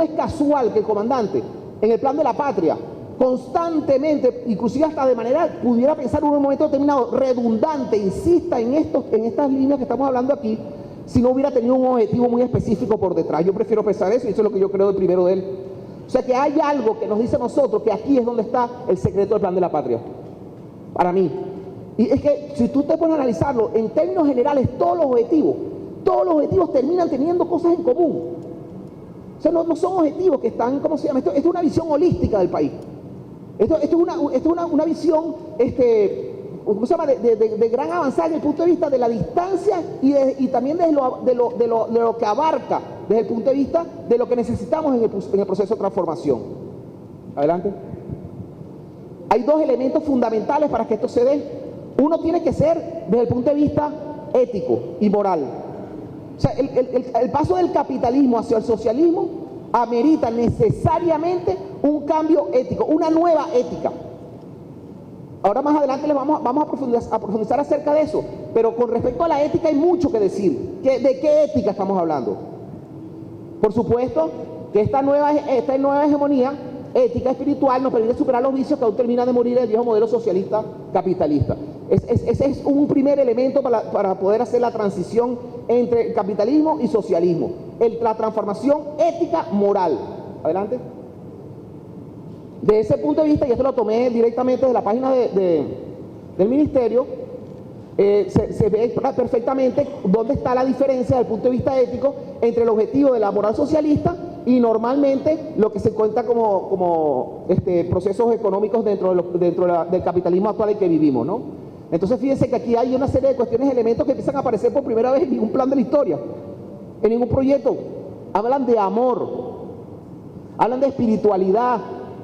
es casual que el comandante, en el plan de la patria, constantemente, inclusive hasta de manera, pudiera pensar en un momento determinado, redundante, insista en estas líneas que estamos hablando aquí, si no hubiera tenido un objetivo muy específico por detrás. Yo prefiero pensar eso, y eso es lo que yo creo del primero de él. O sea que hay algo que nos dice a nosotros que aquí es donde está el secreto del plan de la patria, para mí. Y es que si tú te pones a analizarlo, en términos generales, todos los objetivos terminan teniendo cosas en común. O sea, no son objetivos que están, ¿cómo se llama? Esto es una visión holística del país. Esto es una visión, ¿cómo se llama? De gran avanzada desde el punto de vista de la distancia y también de lo que abarca desde el punto de vista de lo que necesitamos en el proceso de transformación. Adelante. Hay dos elementos fundamentales para que esto se dé. Uno tiene que ser desde el punto de vista ético y moral. O sea, el paso del capitalismo hacia el socialismo amerita necesariamente un cambio ético, una nueva ética. Ahora más adelante les vamos a profundizar acerca de eso, pero con respecto a la ética hay mucho que decir. ¿De qué ética estamos hablando? Por supuesto que esta nueva hegemonía ética espiritual nos permite superar los vicios que aún terminan de morir en el viejo modelo socialista capitalista. Ese es un primer elemento para poder hacer la transición entre capitalismo y socialismo, la transformación ética moral. Adelante. De ese punto de vista, y esto lo tomé directamente de la página del ministerio, se ve perfectamente dónde está la diferencia desde el punto de vista ético entre el objetivo de la moral socialista y normalmente lo que se cuenta como procesos económicos dentro del capitalismo actual en que vivimos, ¿no? Entonces fíjense que aquí hay una serie de cuestiones, elementos que empiezan a aparecer por primera vez en ningún plan de la historia, en ningún proyecto. Hablan de amor, hablan de espiritualidad,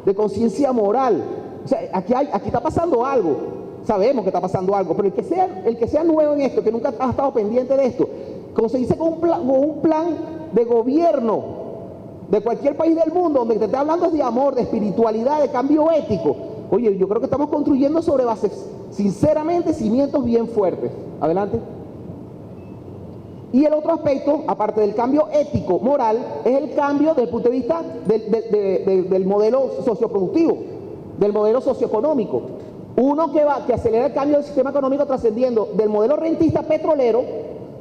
de conciencia moral. O sea, aquí está pasando algo. Sabemos que está pasando algo, pero el que sea nuevo en esto, que nunca ha estado pendiente de esto, como se dice, con un plan de gobierno de cualquier país del mundo, donde te está hablando de amor, de espiritualidad, de cambio ético. Oye, yo creo que estamos construyendo sobre bases, sinceramente, cimientos bien fuertes. Adelante. Y el otro aspecto, aparte del cambio ético, moral, es el cambio desde el punto de vista del modelo socioproductivo, del modelo socioeconómico. Uno que acelera el cambio del sistema económico trascendiendo del modelo rentista petrolero,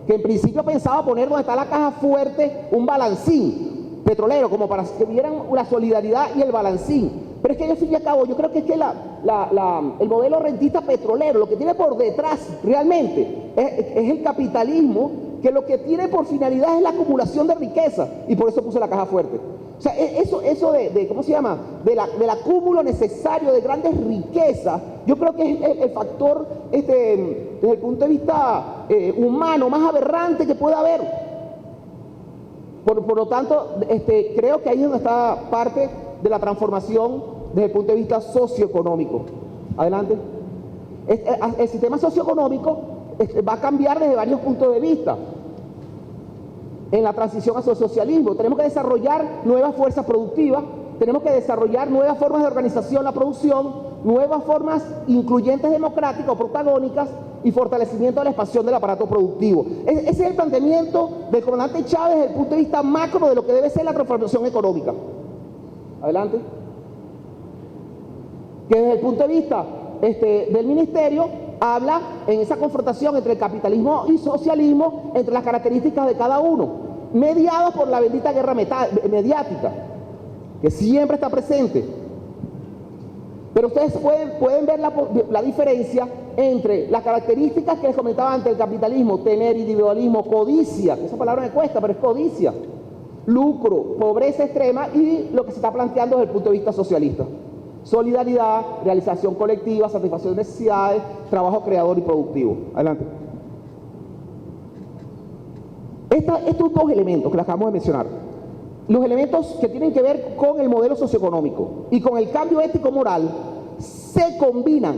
que en principio pensaba poner donde está la caja fuerte un balancín petrolero, como para que vieran la solidaridad y el balancín. Pero es que al fin y al cabo, yo creo que es que el modelo rentista petrolero, lo que tiene por detrás realmente es el capitalismo, que lo que tiene por finalidad es la acumulación de riqueza, y por eso puse la caja fuerte. O sea, eso de ¿cómo se llama? Del acúmulo necesario de grandes riquezas, yo creo que es el factor, desde el punto de vista humano, más aberrante que pueda haber. Por lo tanto, creo que ahí es donde está parte de la transformación desde el punto de vista socioeconómico. Adelante. El sistema socioeconómico va a cambiar desde varios puntos de vista. En la transición hacia el socialismo tenemos que desarrollar nuevas fuerzas productivas, tenemos que desarrollar nuevas formas de organización, la producción, nuevas formas incluyentes, democráticas o protagónicas, y fortalecimiento de la expansión del aparato productivo. Ese es el planteamiento del comandante Chávez desde el punto de vista macro de lo que debe ser la transformación económica. Adelante. Que desde el punto de vista del ministerio habla en esa confrontación entre el capitalismo y socialismo, entre las características de cada uno, mediados por la bendita guerra mediática, que siempre está presente. Pero ustedes pueden ver la diferencia entre las características que les comentaba antes del capitalismo: tener, individualismo, codicia, esa palabra me cuesta, pero es codicia, lucro, pobreza extrema, y lo que se está planteando desde el punto de vista socialista: solidaridad, realización colectiva, satisfacción de necesidades, trabajo creador y productivo. Adelante. Estos dos elementos que les acabamos de mencionar, los elementos que tienen que ver con el modelo socioeconómico y con el cambio ético-moral, se combinan,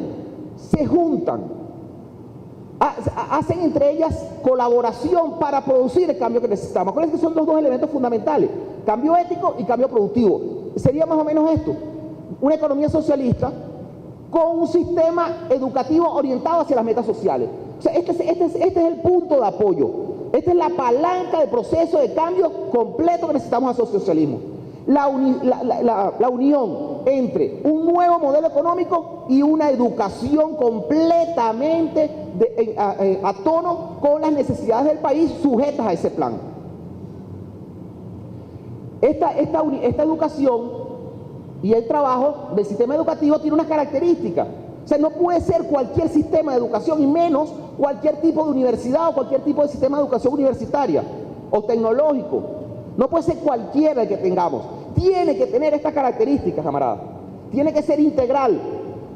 se juntan, hacen entre ellas colaboración para producir el cambio que necesitamos. Acuérdense que son los dos elementos fundamentales: cambio ético y cambio productivo. Sería más o menos esto: una economía socialista con un sistema educativo orientado hacia las metas sociales. O sea, este es el punto de apoyo. Esta es la palanca de proceso de cambio completo que necesitamos hacia el socialismo. la unión entre un nuevo modelo económico y una educación completamente a tono con las necesidades del país sujetas a ese plan. Esta educación y el trabajo del sistema educativo tiene unas características. O sea, no puede ser cualquier sistema de educación y menos cualquier tipo de universidad o cualquier tipo de sistema de educación universitaria o tecnológico. No puede ser cualquiera el que tengamos. Tiene que tener estas características, camaradas. Tiene que ser integral,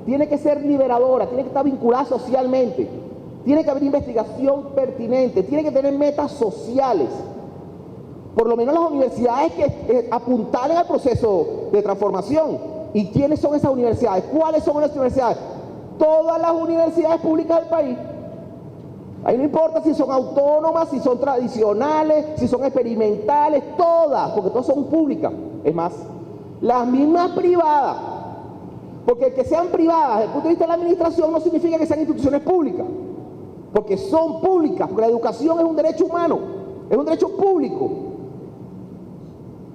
tiene que ser liberadora, tiene que estar vinculada socialmente, tiene que haber investigación pertinente, tiene que tener metas sociales. Por lo menos las universidades que apuntalen al proceso de transformación. ¿Y quiénes son esas universidades? ¿Cuáles son las universidades? Todas las universidades públicas del país. Ahí no importa si son autónomas, si son tradicionales, si son experimentales, todas, porque todas son públicas. Es más, las mismas privadas, porque el que sean privadas desde el punto de vista de la administración no significa que sean instituciones públicas, porque son públicas, porque la educación es un derecho humano, es un derecho público.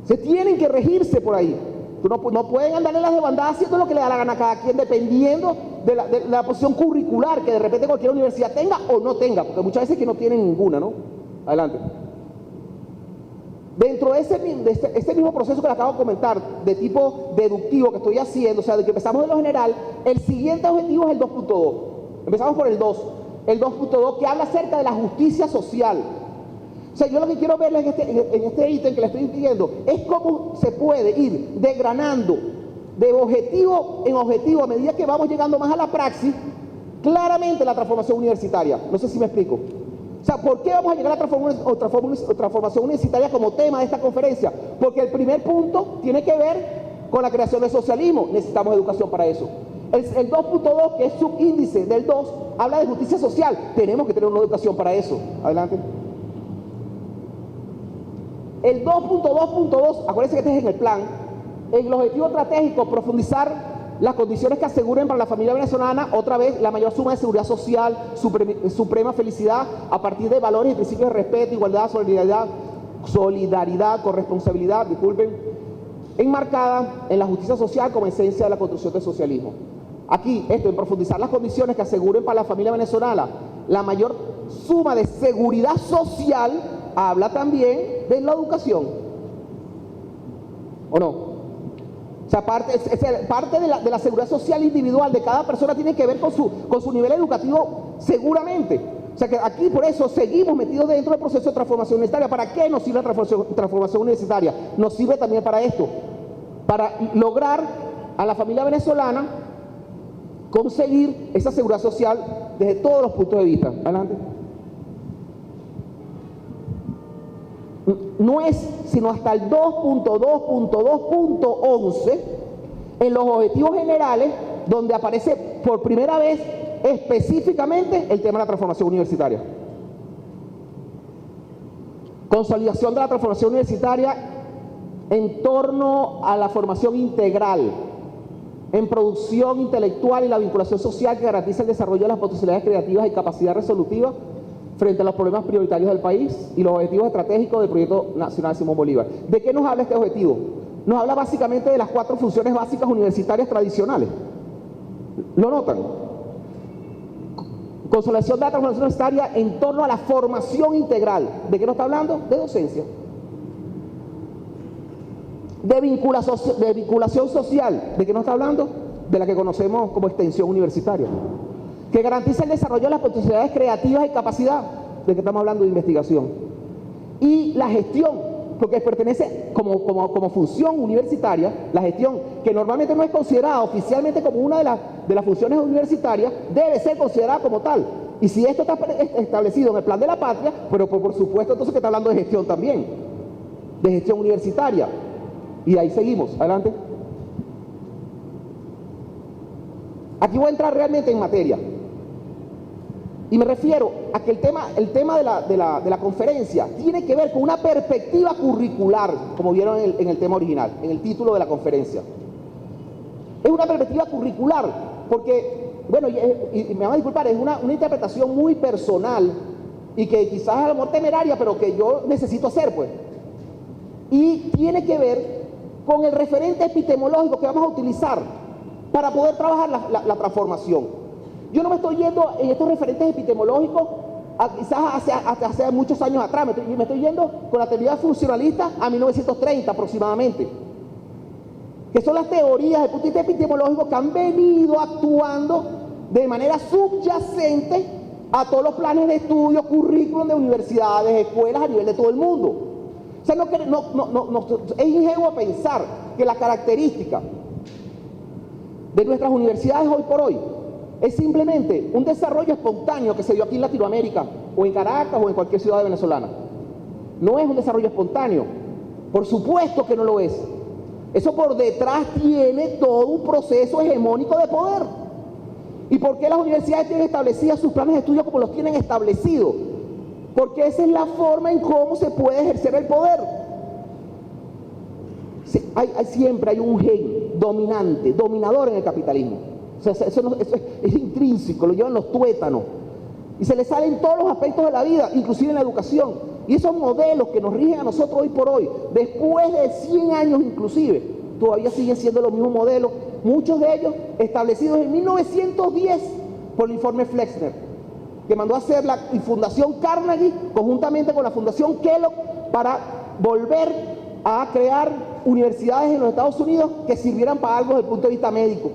Se tienen que regirse por ahí. No pueden andar en las desbandadas haciendo lo que le da la gana a cada quien, dependiendo de la posición curricular que de repente cualquier universidad tenga o no tenga, porque muchas veces que no tienen ninguna, ¿no? Adelante. Dentro de ese mismo proceso que le acabo de comentar, de tipo deductivo que estoy haciendo, o sea, de que empezamos de lo general, el siguiente objetivo es el 2.2. Empezamos por el 2. El 2.2 que habla acerca de la justicia social. O sea, yo lo que quiero ver en este ítem que le estoy pidiendo es cómo se puede ir desgranando de objetivo en objetivo a medida que vamos llegando más a la praxis, claramente la transformación universitaria. No sé si me explico. O sea, ¿por qué vamos a llegar a la transformación universitaria como tema de esta conferencia? Porque el primer punto tiene que ver con la creación del socialismo. Necesitamos educación para eso. El 2.2, que es subíndice del 2, habla de justicia social. Tenemos que tener una educación para eso. Adelante. El 2.2.2, acuérdense que este es en el plan, en el objetivo estratégico, profundizar las condiciones que aseguren para la familia venezolana, otra vez, la mayor suma de seguridad social, suprema felicidad, a partir de valores y principios de respeto, igualdad, solidaridad, corresponsabilidad, enmarcada en la justicia social como esencia de la construcción del socialismo. Aquí, en profundizar las condiciones que aseguren para la familia venezolana la mayor suma de seguridad social, habla también de la educación. ¿O no? O sea, parte de la seguridad social individual de cada persona tiene que ver con su nivel educativo, seguramente. O sea, que aquí por eso seguimos metidos dentro del proceso de transformación universitaria. ¿Para qué nos sirve la transformación universitaria? Nos sirve también para esto, para lograr a la familia venezolana conseguir esa seguridad social desde todos los puntos de vista. Adelante. No es sino hasta el 2.2.2.11 en los objetivos generales donde aparece por primera vez específicamente el tema de la transformación universitaria. Consolidación de la transformación universitaria en torno a la formación integral en producción intelectual y la vinculación social que garantiza el desarrollo de las potencialidades creativas y capacidad resolutiva frente a los problemas prioritarios del país y los objetivos estratégicos del Proyecto Nacional Simón Bolívar. ¿De qué nos habla este objetivo? Nos habla básicamente de las 4 funciones básicas universitarias tradicionales. ¿Lo notan? Consolidación de la transformación universitaria en torno a la formación integral. ¿De qué nos está hablando? De docencia. De vinculación social. ¿De qué nos está hablando? De la que conocemos como extensión universitaria. Que garantiza el desarrollo de las potencialidades creativas y capacidad, de que estamos hablando de investigación. Y la gestión, porque pertenece como función universitaria, la gestión, que normalmente no es considerada oficialmente como una de las funciones universitarias, debe ser considerada como tal. Y si esto está establecido en el plan de la patria, pero por supuesto entonces que está hablando de gestión también, de gestión universitaria. Y ahí seguimos, adelante. Aquí voy a entrar realmente en materia. Y me refiero a que el tema de la conferencia tiene que ver con una perspectiva curricular, como vieron en el tema original, en el título de la conferencia. Es una perspectiva curricular, porque, bueno, y me van a disculpar, es una interpretación muy personal y que quizás a lo mejor temeraria, pero que yo necesito hacer, pues. Y tiene que ver con el referente epistemológico que vamos a utilizar para poder trabajar la transformación. Yo no me estoy yendo en estos referentes epistemológicos quizás hace muchos años atrás, me estoy yendo con la teoría funcionalista a 1930 aproximadamente, que son las teorías desde el punto de vista epistemológico que han venido actuando de manera subyacente a todos los planes de estudio, currículum de universidades, escuelas a nivel de todo el mundo. O sea, es ingenuo pensar que la característica de nuestras universidades hoy por hoy es simplemente un desarrollo espontáneo que se dio aquí en Latinoamérica, o en Caracas, o en cualquier ciudad venezolana. No es un desarrollo espontáneo. Por supuesto que no lo es. Eso por detrás tiene todo un proceso hegemónico de poder. ¿Y por qué las universidades tienen establecidas sus planes de estudio como los tienen establecidos? Porque esa es la forma en cómo se puede ejercer el poder. Siempre hay un gen dominante, dominador en el capitalismo. O sea, eso es intrínseco, lo llevan los tuétanos. Y se le salen todos los aspectos de la vida, inclusive en la educación. Y esos modelos que nos rigen a nosotros hoy por hoy, después de 100 años inclusive, todavía siguen siendo los mismos modelos, muchos de ellos establecidos en 1910 por el informe Flexner, que mandó a hacer la Fundación Carnegie conjuntamente con la Fundación Kellogg para volver a crear universidades en los Estados Unidos que sirvieran para algo desde el punto de vista médico.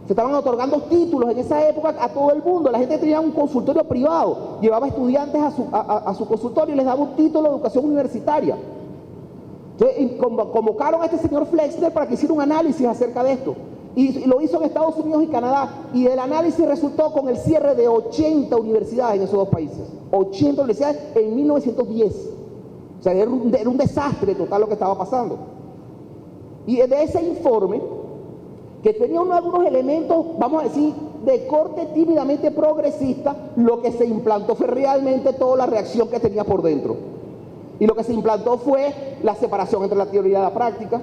Se estaban otorgando títulos en esa época a todo el mundo. La gente tenía un consultorio privado, llevaba estudiantes a su consultorio y les daba un título de educación universitaria. Entonces convocaron a este señor Flexner para que hiciera un análisis acerca de esto. Y lo hizo en Estados Unidos y Canadá. Y el análisis resultó con el cierre de 80 universidades en esos dos países. 80 universidades en 1910. O sea, era un desastre total lo que estaba pasando. Y de ese informe, que tenía algunos elementos, vamos a decir, de corte tímidamente progresista, lo que se implantó fue realmente toda la reacción que tenía por dentro. Y lo que se implantó fue la separación entre la teoría y la práctica.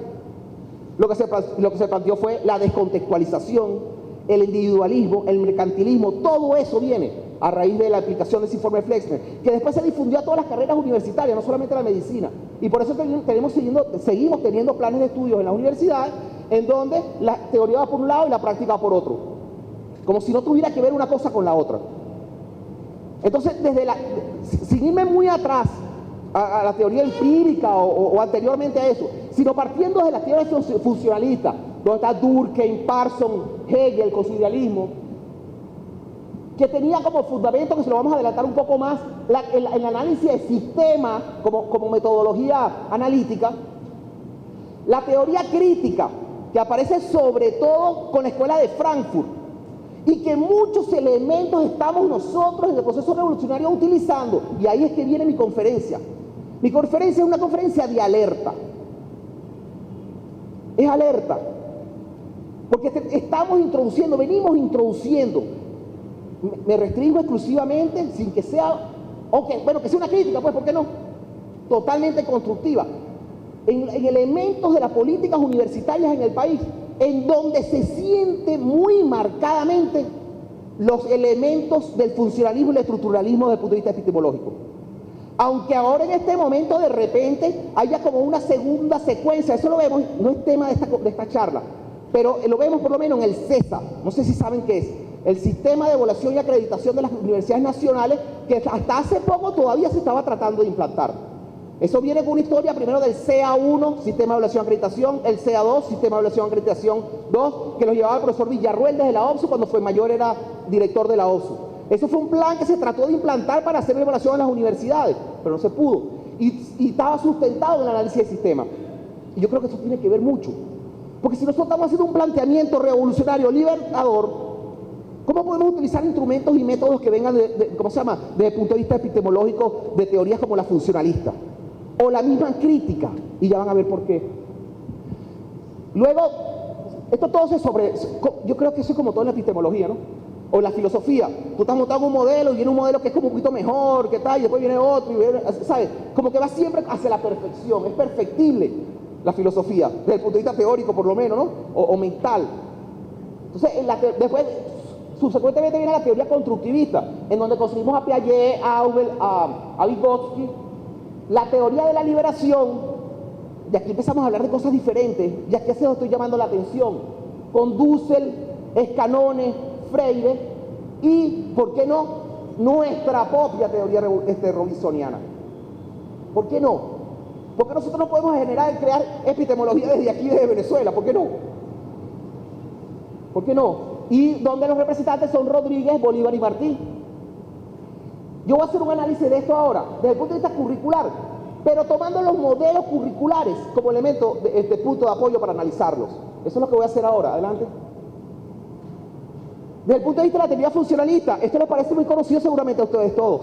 Lo que se planteó fue la descontextualización, el individualismo, el mercantilismo. Todo eso viene a raíz de la aplicación de ese informe Flexner, que después se difundió a todas las carreras universitarias, no solamente a la medicina. Y por eso seguimos teniendo planes de estudios en las universidades en donde la teoría va por un lado y la práctica va por otro, como si no tuviera que ver una cosa con la otra. Entonces, sin irme muy atrás a la teoría empírica o anteriormente a eso, sino partiendo de la teoría funcionalista, donde está Durkheim, Parsons, Hegel con su idealismo, que tenía como fundamento, que se lo vamos a adelantar un poco más, el análisis de sistema como metodología analítica, la teoría crítica, que aparece sobre todo con la escuela de Frankfurt, y que muchos elementos estamos nosotros en el proceso revolucionario utilizando. Y ahí es que viene mi conferencia. Mi conferencia es una conferencia de alerta. Es alerta. Porque venimos introduciendo. Me restringo exclusivamente, sin que sea, que sea una crítica, pues, ¿por qué no? Totalmente constructiva. En elementos de las políticas universitarias en el país, en donde se siente muy marcadamente los elementos del funcionalismo y el estructuralismo desde el punto de vista epistemológico. Aunque ahora en este momento de repente haya como una segunda secuencia, eso lo vemos, no es tema de esta charla, pero lo vemos por lo menos en el CESA, no sé si saben qué es, el Sistema de Evaluación y Acreditación de las Universidades Nacionales, que hasta hace poco todavía se estaba tratando de implantar. Eso viene con una historia primero del CA1, Sistema de Evaluación y Acreditación, el CA2, Sistema de Evaluación y Acreditación 2, que lo llevaba el profesor Villarruel desde la OBSU cuando fue mayor, era director de la OBSU. Eso fue un plan que se trató de implantar para hacer evaluación en las universidades, pero no se pudo. Y estaba sustentado en el análisis del sistema. Y yo creo que eso tiene que ver mucho. Porque si nosotros estamos haciendo un planteamiento revolucionario, libertador, ¿cómo podemos utilizar instrumentos y métodos que vengan desde el punto de vista epistemológico de teorías como la funcionalista? O la misma crítica, y ya van a ver por qué. Luego, yo creo que eso es como todo en la epistemología, ¿no? O la filosofía. Tú estás montando un modelo y viene un modelo que es como un poquito mejor, que tal, y después viene otro, ¿sabes? Como que va siempre hacia la perfección, es perfectible la filosofía, desde el punto de vista teórico por lo menos, ¿no? O mental. Entonces, después, subsecuentemente viene la teoría constructivista, en donde conseguimos a Piaget, a Vygotsky, la teoría de la liberación, y aquí empezamos a hablar de cosas diferentes, y aquí es donde estoy llamando la atención, con Dussel, Escanone, Freire, y, ¿por qué no?, nuestra propia teoría robinsoniana. ¿Por qué no? ¿Por qué nosotros no podemos crear epistemología desde aquí, desde Venezuela? ¿Por qué no? ¿Por qué no? Y donde los representantes son Rodríguez, Bolívar y Martí. Yo voy a hacer un análisis de esto ahora, desde el punto de vista curricular, pero tomando los modelos curriculares como elemento de punto de apoyo para analizarlos. Eso es lo que voy a hacer ahora. Adelante. Desde el punto de vista de la teoría funcionalista, esto les parece muy conocido seguramente a ustedes todos.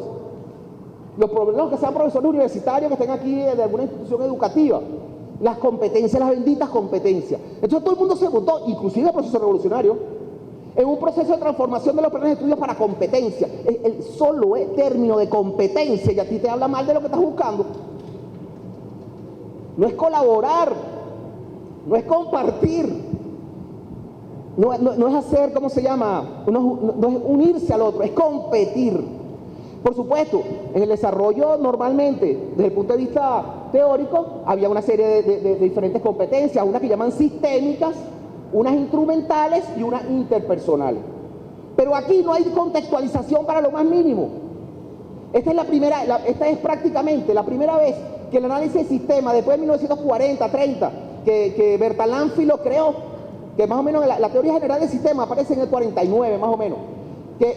Los que sean profesores universitarios, que estén aquí de alguna institución educativa, las competencias, las benditas competencias. Entonces todo el mundo se montó, inclusive el proceso revolucionario, en un proceso de transformación de los planes de estudios para competencia. El solo término de competencia, y a ti te habla mal de lo que estás buscando. No es colaborar, no es compartir, no es hacer, ¿cómo se llama? No es unirse al otro, es competir. Por supuesto, en el desarrollo normalmente, desde el punto de vista teórico, había una serie de diferentes competencias, unas que llaman sistémicas, unas instrumentales y unas interpersonales. Pero aquí no hay contextualización para lo más mínimo. Esta es prácticamente la primera vez que el análisis de sistema, después de 1940, 30, que Bertalanffy lo creó, que más o menos la teoría general del sistema aparece en el 49, más o menos.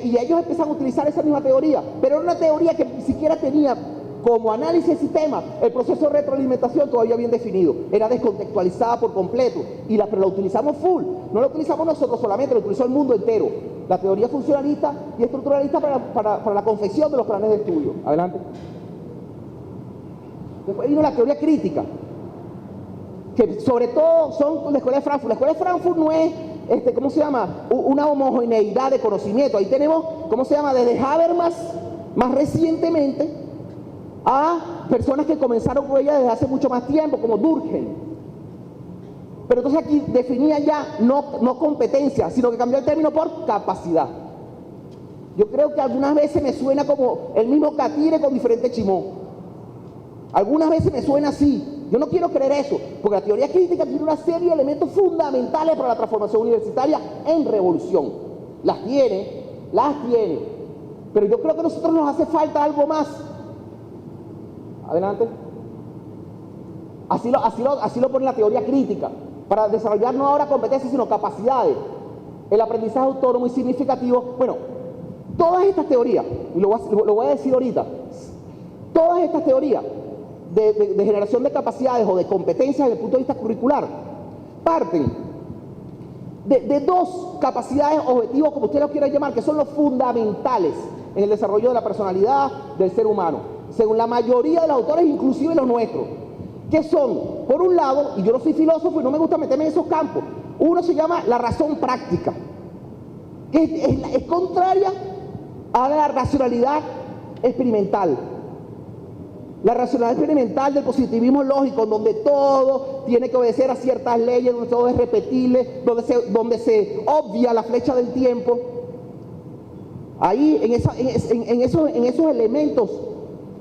Y ellos empiezan a utilizar esa misma teoría, pero era una teoría que ni siquiera tenía como análisis de sistema el proceso de retroalimentación todavía bien definido. Era descontextualizada por completo, pero la utilizamos full. No la utilizamos nosotros solamente, la utilizó el mundo entero. La teoría funcionalista y estructuralista para la confección de los planes de estudio. Adelante. Después vino la teoría crítica, que sobre todo son la escuela de Frankfurt. La escuela de Frankfurt no es, ¿cómo se llama?, una homogeneidad de conocimiento. Ahí tenemos, ¿cómo se llama?, desde Habermas, más recientemente, a personas que comenzaron con ella desde hace mucho más tiempo, como Durkheim. Pero entonces aquí definía ya no competencia, sino que cambió el término por capacidad. Yo creo que algunas veces me suena como el mismo catire con diferente chimón. Algunas veces me suena así. Yo no quiero creer eso, porque la teoría crítica tiene una serie de elementos fundamentales para la transformación universitaria en revolución. Las tiene, pero yo creo que a nosotros nos hace falta algo más. Adelante. Así lo pone la teoría crítica, para desarrollar no ahora competencias, sino capacidades. El aprendizaje autónomo y significativo. Bueno, todas estas teorías, y lo voy a decir ahorita, todas estas teorías de generación de capacidades o de competencias desde el punto de vista curricular parten de dos capacidades, objetivos, como usted lo quiera llamar, que son los fundamentales en el desarrollo de la personalidad del ser humano, según la mayoría de los autores, inclusive los nuestros, que son, por un lado, y yo no soy filósofo y no me gusta meterme en esos campos, uno se llama la razón práctica, que es contraria a la racionalidad experimental. La racionalidad experimental del positivismo lógico, donde todo tiene que obedecer a ciertas leyes, donde todo es repetible, donde se obvia la flecha del tiempo. Ahí, en esos elementos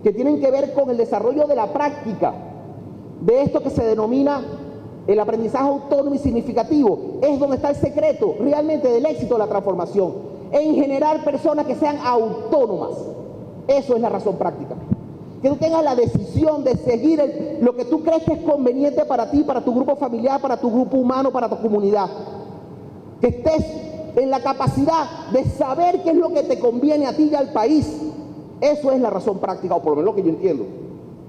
que tienen que ver con el desarrollo de la práctica, de esto que se denomina el aprendizaje autónomo y significativo, es donde está el secreto realmente del éxito de la transformación, en generar personas que sean autónomas. Eso es la razón práctica. Que tú tengas la decisión de seguir lo que tú crees que es conveniente para ti, para tu grupo familiar, para tu grupo humano, para tu comunidad. Que estés en la capacidad de saber qué es lo que te conviene a ti y al país. Eso es la razón práctica, o por lo menos lo que yo entiendo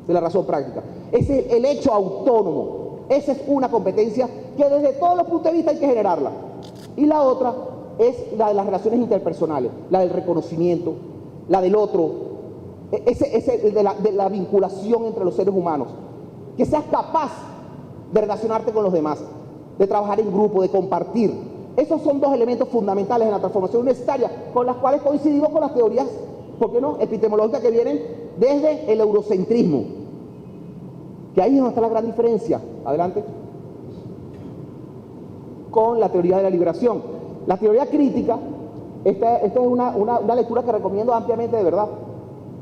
de la razón práctica. Ese es el hecho autónomo. Esa es una competencia que desde todos los puntos de vista hay que generarla. Y la otra es la de las relaciones interpersonales, la del reconocimiento, la del otro, de la vinculación entre los seres humanos, que seas capaz de relacionarte con los demás, de trabajar en grupo, de compartir. Esos son dos elementos fundamentales en la transformación universitaria, con las cuales coincidimos con las teorías, ¿por qué no?, epistemológicas que vienen desde el eurocentrismo, que ahí es donde está la gran diferencia. Adelante. Con la teoría de la liberación. La teoría crítica, esta es una lectura que recomiendo ampliamente, de verdad.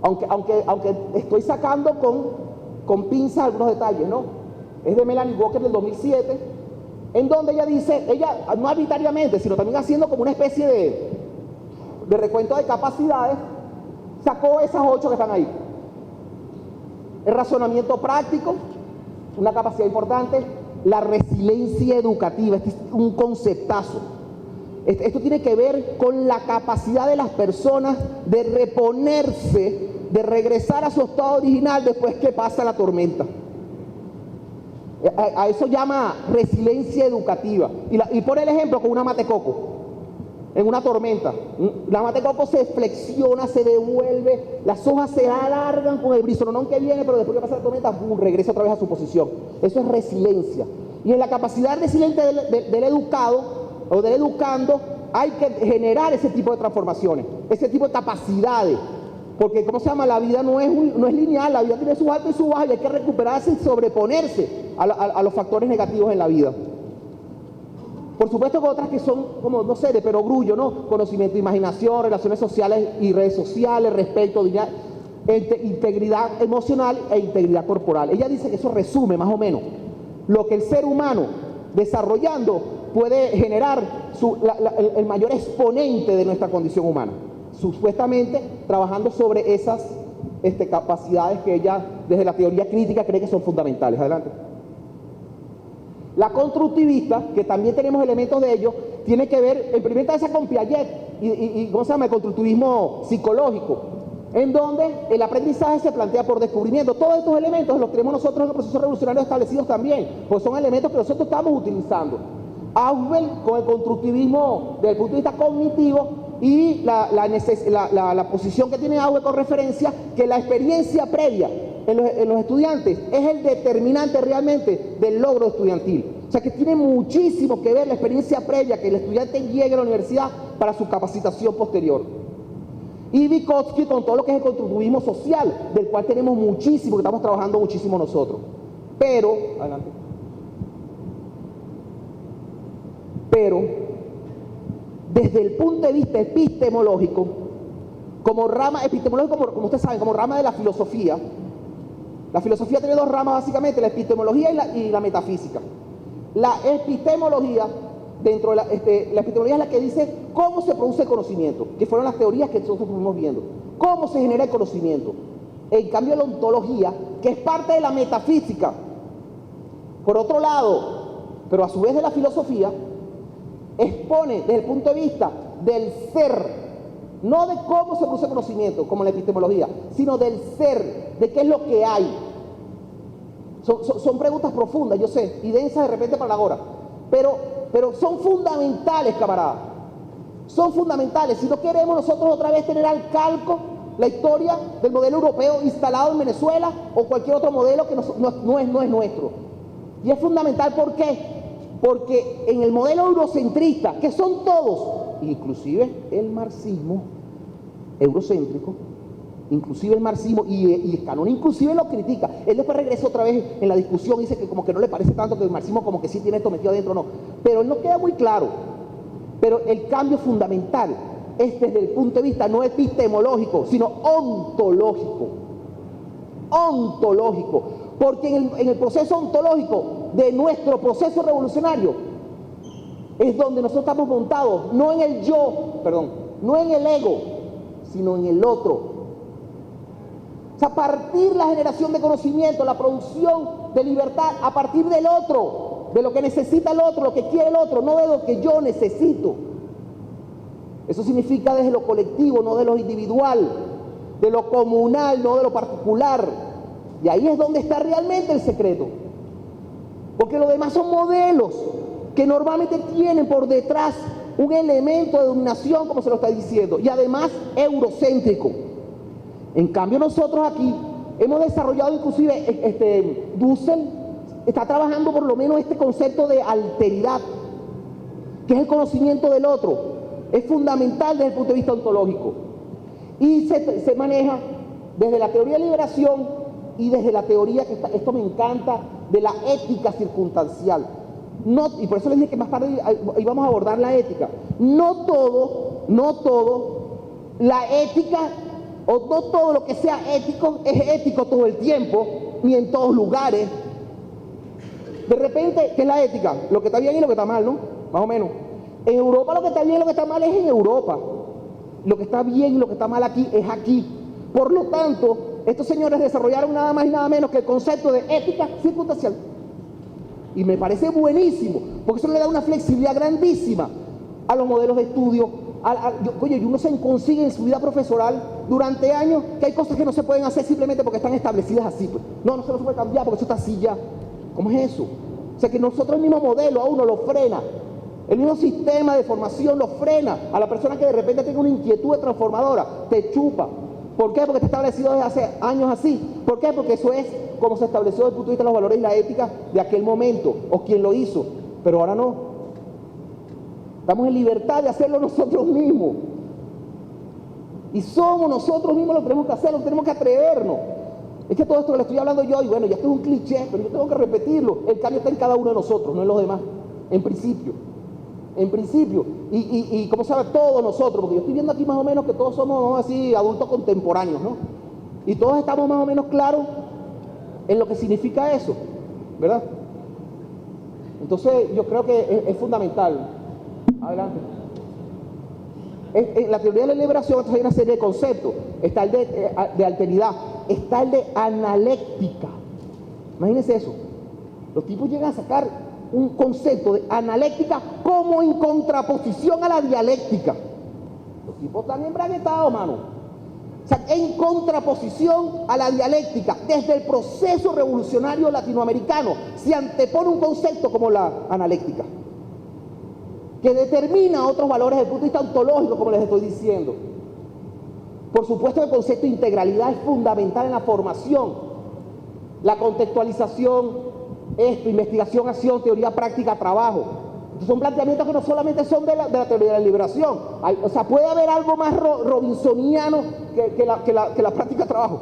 Aunque estoy sacando con pinzas algunos detalles, ¿no? es de Melanie Walker del 2007, en donde ella dice, ella no arbitrariamente, sino también haciendo como una especie de recuento de capacidades, sacó esas 8 que están ahí. El razonamiento práctico, una capacidad importante. La resiliencia educativa, este es un conceptazo. Esto tiene que ver con la capacidad de las personas de reponerse, de regresar a su estado original después que pasa la tormenta. A eso llama resiliencia educativa. Y pone el ejemplo con una matecoco. En una tormenta, la matecoco se flexiona, se devuelve, las hojas se alargan con el brisonón que viene, pero después que pasa la tormenta, ¡bum!, regresa otra vez a su posición. Eso es resiliencia. Y en la capacidad resiliente del educado o del educando hay que generar ese tipo de transformaciones, ese tipo de capacidades. Porque, ¿cómo se llama? La vida no es lineal, la vida tiene sus altos y sus bajos y hay que recuperarse y sobreponerse a los factores negativos en la vida. Por supuesto que otras que son como, no sé, de perogrullo, ¿no? Conocimiento, imaginación, relaciones sociales y redes sociales, respeto, integridad emocional e integridad corporal. Ella dice que eso resume más o menos lo que el ser humano desarrollando puede generar el mayor exponente de nuestra condición humana. Supuestamente trabajando sobre esas capacidades que ella desde la teoría crítica cree que son fundamentales. Adelante. La constructivista, que también tenemos elementos de ello, tiene que ver, en primera instancia, con Piaget y ¿cómo se llama? El constructivismo psicológico, en donde el aprendizaje se plantea por descubrimiento. Todos estos elementos los tenemos nosotros en los procesos revolucionarios establecidos también, pues son elementos que nosotros estamos utilizando. Ausubel con el constructivismo desde el punto de vista cognitivo y la posición que tiene Ausubel con referencia que la experiencia previa en los estudiantes es el determinante realmente del logro estudiantil. O sea que tiene muchísimo que ver la experiencia previa que el estudiante llegue a la universidad para su capacitación posterior. Y Vygotsky con todo lo que es el constructivismo social, del cual tenemos muchísimo, que estamos trabajando muchísimo nosotros. Adelante. Pero, desde el punto de vista epistemológico, como rama epistemológica, como ustedes saben, como rama de la filosofía tiene dos ramas básicamente, la epistemología y la metafísica. La epistemología, dentro de la epistemología es la que dice cómo se produce el conocimiento, que fueron las teorías que nosotros fuimos viendo, cómo se genera el conocimiento. En cambio, la ontología, que es parte de la metafísica, por otro lado, pero a su vez de la filosofía, expone desde el punto de vista del ser, no de cómo se produce conocimiento, como la epistemología, sino del ser, de qué es lo que hay. Son preguntas profundas, yo sé, y densas de repente para la hora, pero son fundamentales, camaradas. Son fundamentales. Si no queremos nosotros otra vez tener al calco la historia del modelo europeo instalado en Venezuela o cualquier otro modelo que no es nuestro. Y es fundamental, ¿por qué? Porque en el modelo eurocentrista, que son todos, inclusive el marxismo eurocéntrico, inclusive el marxismo, y Canón inclusive lo critica. Él después regresa otra vez en la discusión y dice que como que no le parece tanto que el marxismo como que sí tiene esto metido adentro, no. Pero él no queda muy claro. Pero el cambio fundamental es desde el punto de vista no epistemológico, sino ontológico. Ontológico. Porque en el proceso ontológico de nuestro proceso revolucionario es donde nosotros estamos montados, no en el yo, no en el ego, sino en el otro. O sea, a partir de la generación de conocimiento, la producción de libertad, a partir del otro, de lo que necesita el otro, lo que quiere el otro, no de lo que yo necesito. Eso significa desde lo colectivo, no de lo individual, de lo comunal, no de lo particular. Y ahí es donde está realmente el secreto. Porque lo demás son modelos que normalmente tienen por detrás un elemento de dominación, como se lo está diciendo, y además eurocéntrico. En cambio nosotros aquí hemos desarrollado inclusive, Dussel está trabajando por lo menos este concepto de alteridad, que es el conocimiento del otro. Es fundamental desde el punto de vista ontológico. Y se maneja desde la teoría de liberación y desde la teoría, esto me encanta, de la ética circunstancial. Y por eso les dije que más tarde íbamos a abordar la ética. No todo, la ética, o no todo lo que sea ético es ético todo el tiempo, ni en todos lugares. De repente, ¿qué es la ética? Lo que está bien y lo que está mal, ¿no? Más o menos. En Europa lo que está bien y lo que está mal es en Europa. Lo que está bien y lo que está mal aquí es aquí. Por lo tanto, estos señores desarrollaron nada más y nada menos que el concepto de ética circunstancial. Y me parece buenísimo, porque eso le da una flexibilidad grandísima a los modelos de estudio. Oye, uno se consigue en su vida profesoral durante años que hay cosas que no se pueden hacer simplemente porque están establecidas así. Pues. No se puede cambiar porque eso está así ya. ¿Cómo es eso? O sea que nosotros el mismo modelo a uno lo frena. El mismo sistema de formación lo frena. A la persona que de repente tenga una inquietud transformadora, te chupa. ¿Por qué? Porque está establecido desde hace años así. ¿Por qué? Porque eso es como se estableció desde el punto de vista de los valores y la ética de aquel momento, o quien lo hizo. Pero ahora no. Estamos en libertad de hacerlo nosotros mismos. Y somos nosotros mismos los que tenemos que hacerlo, tenemos que atrevernos. Es que todo esto que le estoy hablando yo, y bueno, ya esto es un cliché, pero yo tengo que repetirlo. El cambio está en cada uno de nosotros, no en los demás. En principio. En principio. Y como sabe, todos nosotros, porque yo estoy viendo aquí más o menos que todos somos así adultos contemporáneos, ¿no? Y todos estamos más o menos claros en lo que significa eso, ¿verdad? Entonces yo creo que es fundamental. Adelante. En la teoría de la liberación hay una serie de conceptos. Está el de alteridad, está el de analéctica. Imagínense eso. Los tipos llegan a sacar un concepto de analéctica como en contraposición a la dialéctica. Los tipos están embraguetados, mano. O sea, en contraposición a la dialéctica, desde el proceso revolucionario latinoamericano, se antepone un concepto como la analéctica, que determina otros valores desde el punto de vista ontológico, como les estoy diciendo. Por supuesto, el concepto de integralidad es fundamental en la formación, la contextualización, investigación, acción, teoría, práctica, trabajo. Entonces, son planteamientos que no solamente son de la teoría de la liberación. O sea, puede haber algo más robinsoniano que la práctica de trabajo,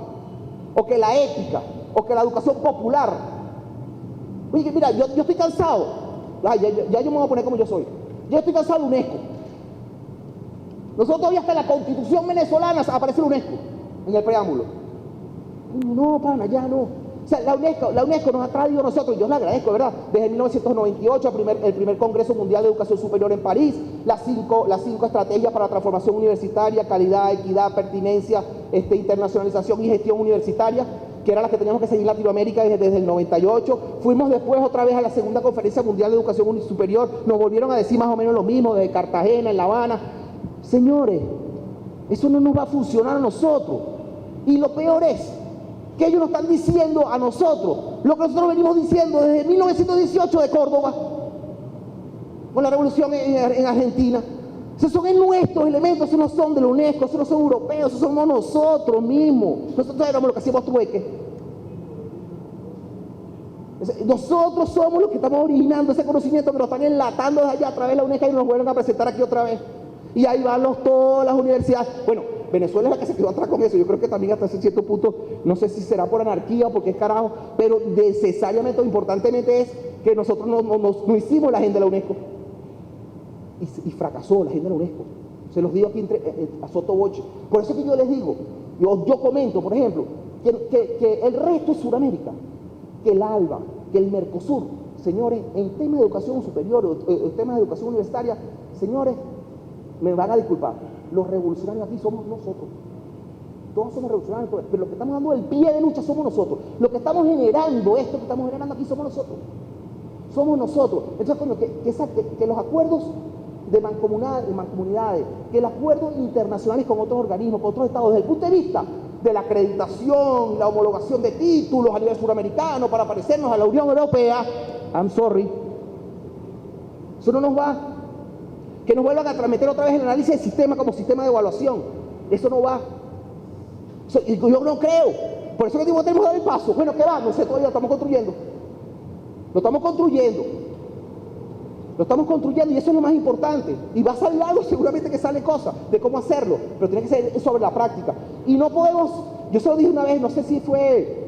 o que la ética, o que la educación popular. Oye, mira, yo estoy cansado. Ya yo me voy a poner como yo soy. Yo estoy cansado de UNESCO. Nosotros todavía hasta en la Constitución venezolana aparece la UNESCO en el preámbulo. No, pana, ya no. O sea, la UNESCO nos ha traído a nosotros, yo le agradezco, ¿verdad? Desde 1998, el primer Congreso Mundial de Educación Superior en París, las cinco estrategias para la transformación universitaria, calidad, equidad, pertinencia, internacionalización y gestión universitaria, que eran las que teníamos que seguir en Latinoamérica desde el 98. Fuimos después otra vez a la segunda Conferencia Mundial de Educación Superior, nos volvieron a decir más o menos lo mismo, desde Cartagena, en La Habana. Señores, eso no nos va a funcionar a nosotros. Y lo peor es que ellos nos están diciendo a nosotros lo que nosotros venimos diciendo desde 1918 de Córdoba, con la revolución en Argentina. Esos son nuestros elementos, esos no son de la UNESCO, esos no son europeos, esos somos nosotros mismos. Nosotros éramos los que hacíamos trueque. Nosotros somos los que estamos originando ese conocimiento que nos están enlatando desde allá a través de la UNESCO y nos vuelven a presentar aquí otra vez. Y ahí van todas las universidades. Bueno, Venezuela es la que se quedó atrás con eso. Yo creo que también hasta ese cierto punto, no sé si será por anarquía o porque es carajo, pero necesariamente o importantemente es que nosotros no hicimos la agenda de la UNESCO. Y fracasó la agenda de la UNESCO. Se los digo aquí a sotoboche. Por eso que yo les digo, yo comento, por ejemplo, que el resto es Sudamérica, que el ALBA, que el Mercosur, señores, en temas de educación superior, en temas de educación universitaria, señores, me van a disculpar, los revolucionarios aquí somos nosotros. Todos somos revolucionarios, pero lo que estamos dando el pie de lucha somos nosotros. Lo que estamos generando, esto que estamos generando aquí somos nosotros. Somos nosotros. Entonces, que los acuerdos de mancomunidades, que los acuerdos internacionales con otros organismos, con otros estados, desde el punto de vista de la acreditación, la homologación de títulos a nivel suramericano para parecernos a la Unión Europea, I'm sorry, eso no nos va. Que nos vuelvan a meter otra vez el análisis del sistema como sistema de evaluación. Eso no va. Yo no creo. Por eso que digo, tenemos que dar el paso. Bueno, ¿qué va? No sé, todavía lo estamos construyendo. Lo estamos construyendo y eso es lo más importante. Y va a salir algo, seguramente que sale cosas de cómo hacerlo, pero tiene que ser sobre la práctica. Y no podemos, yo se lo dije una vez, no sé si fue,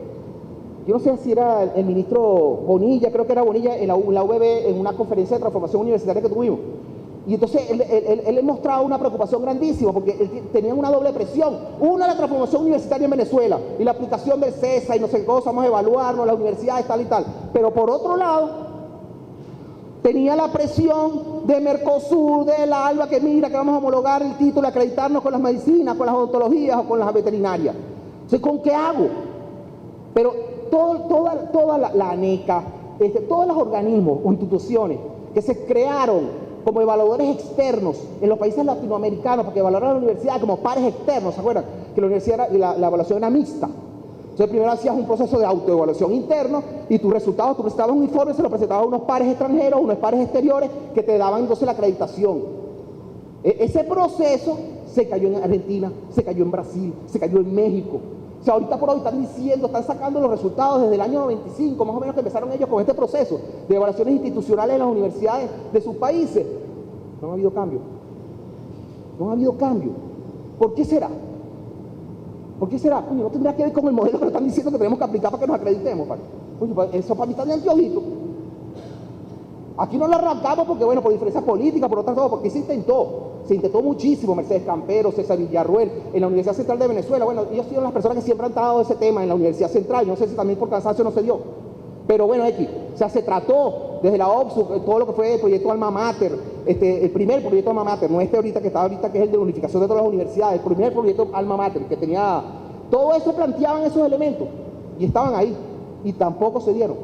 yo no sé si era el ministro Bonilla, creo que era Bonilla en la UBB, en una conferencia de transformación universitaria que tuvimos. Y entonces él mostraba una preocupación grandísima porque tenían una doble presión. Una, la transformación universitaria en Venezuela y la aplicación del CESA y no sé qué cosa, vamos a evaluarnos, las universidades, tal y tal. Pero por otro lado, tenía la presión de Mercosur, de la ALBA, que mira, que vamos a homologar el título, acreditarnos con las medicinas, con las odontologías o con las veterinarias. Entonces, ¿con qué hago? Pero toda la ANECA, todos los organismos o instituciones que se crearon como evaluadores externos en los países latinoamericanos, porque evaluaron a la universidad como pares externos, ¿se acuerdan? Que la universidad la evaluación era mixta. Entonces primero hacías un proceso de autoevaluación interno y tus resultados, tú presentabas un informe, se lo presentabas a unos pares extranjeros, unos pares exteriores que te daban entonces la acreditación. Ese proceso se cayó en Argentina, se cayó en Brasil, se cayó en México. O sea, ahorita por hoy están diciendo, están sacando los resultados desde el año 95, más o menos, que empezaron ellos con este proceso de evaluaciones institucionales en las universidades de sus países. No ha habido cambio. No ha habido cambio. ¿Por qué será? ¿Por qué será? Coño, no tendrá que ver con el modelo que nos están diciendo que tenemos que aplicar para que nos acreditemos. Coño, eso para mí está de anteojito. Aquí no lo arrancamos porque, bueno, por diferencias políticas, por otras cosas, porque se intentó muchísimo. Mercedes Campero, César Villarruel, en la Universidad Central de Venezuela. Bueno, ellos fueron las personas que siempre han tratado ese tema en la Universidad Central. No sé si también por cansancio no se dio. Pero bueno, o sea, se trató desde la OPSU, todo lo que fue el proyecto Alma Mater, el primer proyecto Alma Mater, no ahorita que está ahorita, que es el de la unificación de todas las universidades, el primer proyecto Alma Mater, que tenía, todo eso planteaban esos elementos, y estaban ahí, y tampoco se dieron.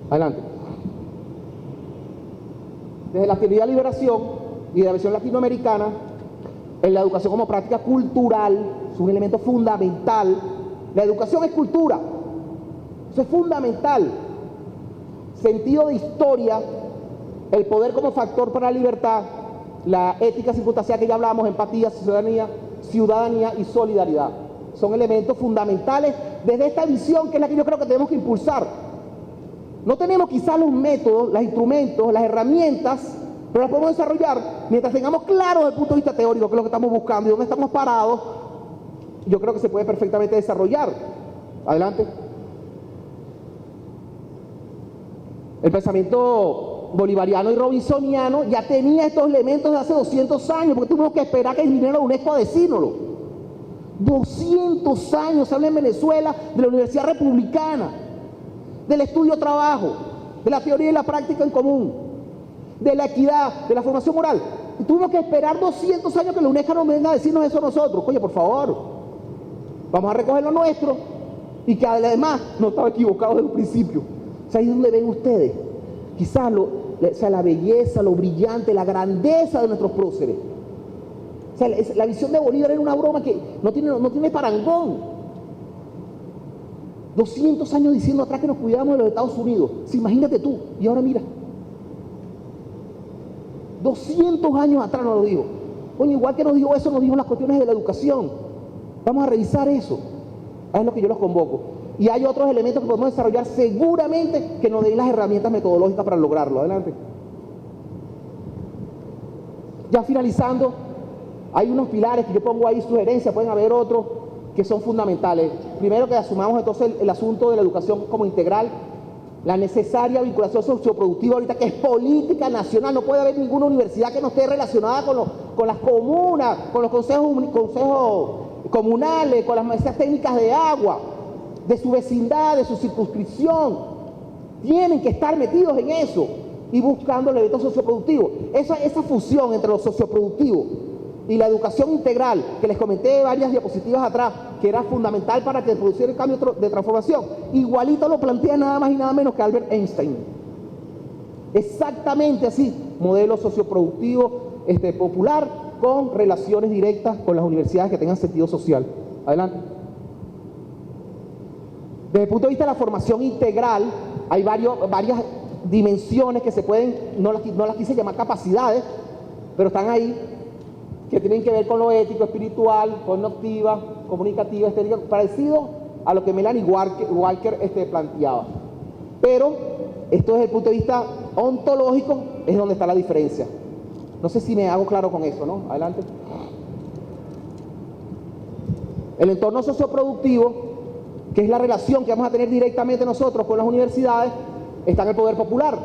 Adelante. Desde la teoría de liberación y de la visión latinoamericana, en la educación como práctica cultural, es un elemento fundamental. La educación es cultura. Eso es fundamental. Sentido de historia, el poder como factor para la libertad, la ética circunstancial que ya hablamos, empatía, ciudadanía y solidaridad. Son elementos fundamentales desde esta visión que es la que yo creo que tenemos que impulsar. No tenemos quizás los métodos, los instrumentos, las herramientas, pero las podemos desarrollar mientras tengamos claro desde el punto de vista teórico qué es lo que estamos buscando y dónde estamos parados. Yo creo que se puede perfectamente desarrollar. Adelante. El pensamiento bolivariano y robinsoniano ya tenía estos elementos de hace 200 años, porque tuvimos que esperar que viniera la UNESCO a decírnoslo. 200 años se habla en Venezuela de la Universidad Republicana, del estudio-trabajo, de la teoría y la práctica en común, de la equidad, de la formación moral. Y tuvimos que esperar 200 años que la UNESCO nos venga a decirnos eso a nosotros. Oye, por favor, vamos a recoger lo nuestro y que además no estaba equivocado desde un principio. O sea, ahí es donde ven ustedes, quizás la belleza, lo brillante, la grandeza de nuestros próceres. O sea, la visión de Bolívar era una broma que no tiene parangón. 200 años diciendo atrás que nos cuidáramos de los Estados Unidos. Sí, imagínate tú, y ahora mira. 200 años atrás nos lo dijo. Coño, igual que nos dijo eso, nos dijo las cuestiones de la educación. Vamos a revisar eso. Es lo que yo los convoco. Y hay otros elementos que podemos desarrollar seguramente que nos den las herramientas metodológicas para lograrlo. Adelante. Ya finalizando, hay unos pilares que yo pongo ahí, sugerencias, pueden haber otros que son fundamentales. Primero, que asumamos entonces el asunto de la educación como integral, la necesaria vinculación socioproductiva ahorita, que es política nacional. No puede haber ninguna universidad que no esté relacionada con las comunas, con los consejos comunales, con las mesas técnicas de agua, de su vecindad, de su circunscripción. Tienen que estar metidos en eso y buscando el elemento socioproductivo. Esa fusión entre lo socioproductivo y la educación integral, que les comenté varias diapositivas atrás, que era fundamental para que produciera el cambio de transformación, igualito lo plantea nada más y nada menos que Albert Einstein. Exactamente así, modelo socioproductivo popular con relaciones directas con las universidades que tengan sentido social. Adelante. Desde el punto de vista de la formación integral, hay varias dimensiones que se pueden, no las quise llamar capacidades, pero están ahí, que tienen que ver con lo ético, espiritual, cognitiva, comunicativa, estética, parecido a lo que Melanie Walker planteaba. Pero esto desde el punto de vista ontológico es donde está la diferencia. No sé si me hago claro con eso, ¿no? Adelante. El entorno socioproductivo, que es la relación que vamos a tener directamente nosotros con las universidades, está en el poder popular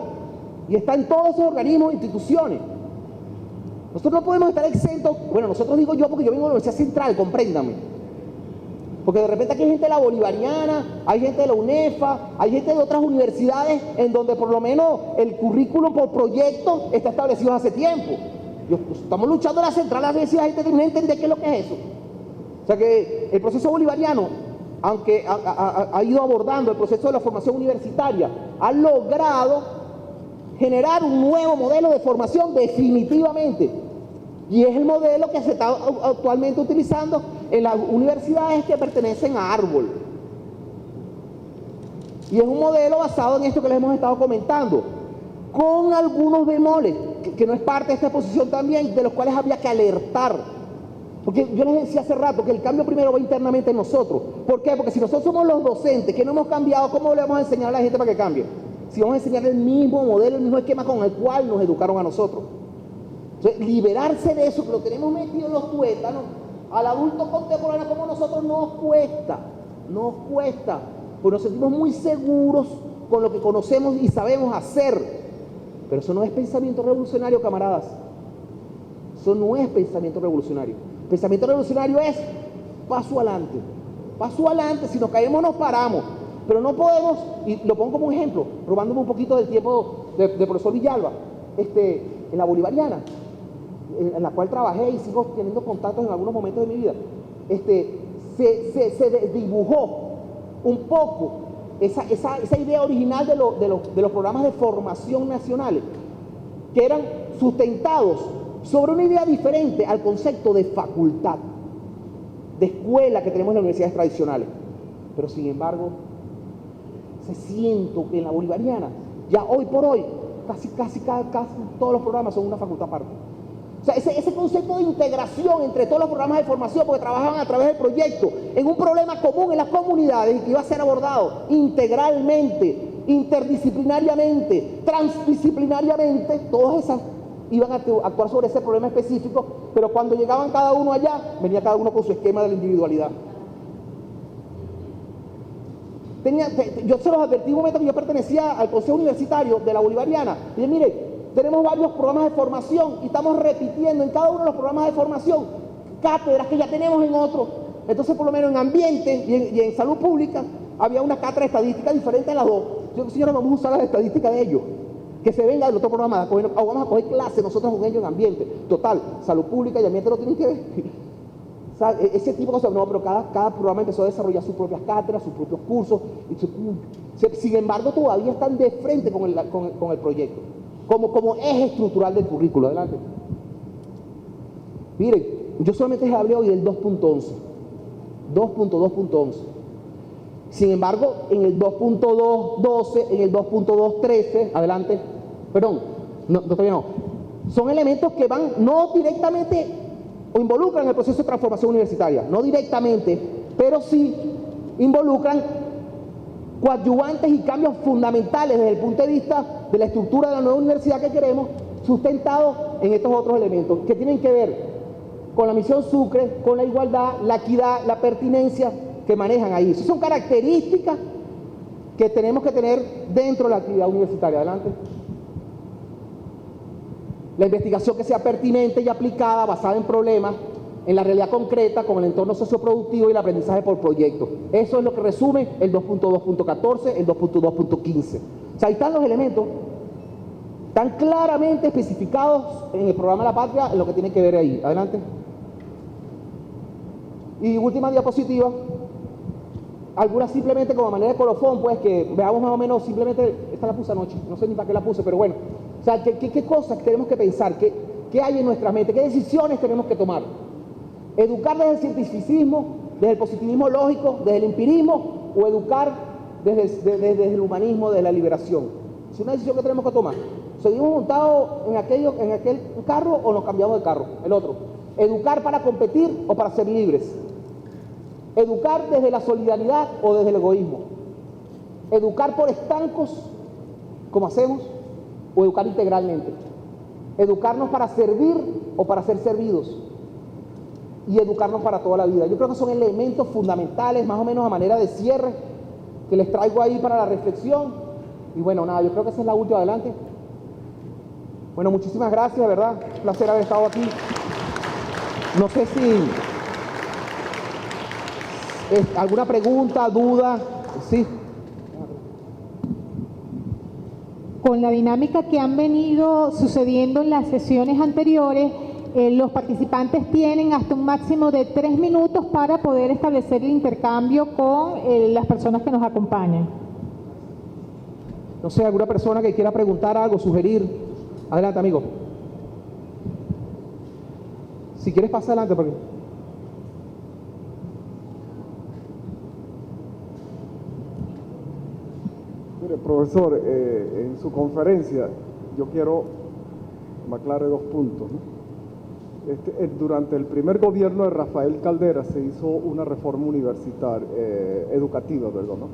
y está en todos esos organismos e instituciones. Nosotros no podemos estar exentos, bueno, nosotros digo yo porque yo vengo de la Universidad Central, compréndame. Porque de repente aquí hay gente de la Bolivariana, hay gente de la UNEFA, hay gente de otras universidades en donde por lo menos el currículum por proyecto está establecido hace tiempo. Estamos luchando en la central a ver si la gente termina de entender qué es lo que es eso. O sea que el proceso bolivariano, aunque ha ido abordando el proceso de la formación universitaria, ha logrado generar un nuevo modelo de formación definitivamente. Y es el modelo que se está actualmente utilizando en las universidades que pertenecen a Árbol. Y es un modelo basado en esto que les hemos estado comentando, con algunos bemoles, que no es parte de esta exposición también, de los cuales había que alertar. Porque yo les decía hace rato que el cambio primero va internamente en nosotros. ¿Por qué? Porque si nosotros somos los docentes que no hemos cambiado, ¿cómo le vamos a enseñar a la gente para que cambie? Si vamos a enseñar el mismo modelo, el mismo esquema con el cual nos educaron a nosotros. Entonces, liberarse de eso, que lo tenemos metido en los tuétanos, al adulto contemporáneo como nosotros nos cuesta, porque nos sentimos muy seguros con lo que conocemos y sabemos hacer. Pero eso no es pensamiento revolucionario, camaradas. Eso no es pensamiento revolucionario. Pensamiento revolucionario es paso adelante. Paso adelante, si nos caemos nos paramos. Pero no podemos, y lo pongo como un ejemplo, robándome un poquito del tiempo del profesor Villalba, en la Bolivariana, en la cual trabajé y sigo teniendo contactos en algunos momentos de mi vida, se dibujó un poco esa idea original de los programas de formación nacionales, que eran sustentados sobre una idea diferente al concepto de facultad, de escuela que tenemos en las universidades tradicionales. Pero sin embargo, siento que en la Bolivariana, ya hoy por hoy, casi todos los programas son una facultad aparte. O sea, ese concepto de integración entre todos los programas de formación, porque trabajaban a través del proyecto, en un problema común en las comunidades y que iba a ser abordado integralmente, interdisciplinariamente, transdisciplinariamente, todas esas iban a actuar sobre ese problema específico, pero cuando llegaban cada uno allá, venía cada uno con su esquema de la individualidad. Yo se los advertí un momento que yo pertenecía al Consejo Universitario de la Bolivariana, y dije, mire, tenemos varios programas de formación y estamos repitiendo en cada uno de los programas de formación cátedras que ya tenemos en otros. Entonces, por lo menos en ambiente y en salud pública, había una cátedra de estadística diferente en las dos. Yo, señora, vamos a usar las estadísticas de ellos. Que se venga del otro programa, vamos a coger clases nosotros con ellos en ambiente. Total, salud pública y ambiente no tienen que ver. O sea, ese tipo de cosas, no, pero cada programa empezó a desarrollar sus propias cátedras, sus propios cursos. Sin embargo, todavía están de frente con el proyecto, como eje estructural del currículo. Adelante. Miren, yo solamente les hablé hoy del 2.11. 2.2.11. Sin embargo, en el 2.2.12, en el 2.2.13, adelante, perdón, no, todavía no, son elementos que van no directamente o involucran el proceso de transformación universitaria, no directamente, pero sí involucran coadyuvantes y cambios fundamentales desde el punto de vista de la estructura de la nueva universidad que queremos, sustentados en estos otros elementos que tienen que ver con la misión Sucre, con la igualdad, la equidad, la pertinencia que manejan ahí. Esas son características que tenemos que tener dentro de la actividad universitaria. Adelante. La investigación que sea pertinente y aplicada, basada en problemas, en la realidad concreta, con el entorno socioproductivo y el aprendizaje por proyecto. Eso es lo que resume el 2.2.14, el 2.2.15. O sea, ahí están los elementos tan claramente especificados en el programa La Patria, en lo que tiene que ver ahí. Adelante. Y última diapositiva, algunas simplemente como manera de colofón, pues que veamos más o menos, simplemente, esta la puse anoche, no sé ni para qué la puse, pero bueno, o sea, ¿qué cosas tenemos que pensar? ¿Qué hay en nuestra mente? ¿Qué decisiones tenemos que tomar? ¿Educar desde el cientificismo, desde el positivismo lógico, desde el empirismo, o educar desde el humanismo, desde la liberación? Es una decisión que tenemos que tomar. ¿Seguimos montados en aquel carro o nos cambiamos de carro, el otro? ¿Educar para competir o para ser libres? ¿Educar desde la solidaridad o desde el egoísmo? ¿Educar por estancos, como hacemos, o educar integralmente? ¿Educarnos para servir o para ser servidos? Y educarnos para toda la vida. Yo creo que son elementos fundamentales, más o menos a manera de cierre, que les traigo ahí para la reflexión. Y bueno, nada, yo creo que esa es la última. Adelante. Bueno, muchísimas gracias, de verdad. Un placer haber estado aquí. No sé si ¿Alguna pregunta, duda? Sí. Con la dinámica que han venido sucediendo en las sesiones anteriores, los participantes tienen hasta un máximo de 3 minutos para poder establecer el intercambio con las personas que nos acompañan. No sé, alguna persona que quiera preguntar algo, sugerir. Adelante, amigo. Si quieres, pasa adelante porque... Mire, profesor, en su conferencia yo quiero que me aclare 2 puntos, ¿no? Durante el primer gobierno de Rafael Caldera se hizo una reforma universitaria, educativa, perdón, ¿no?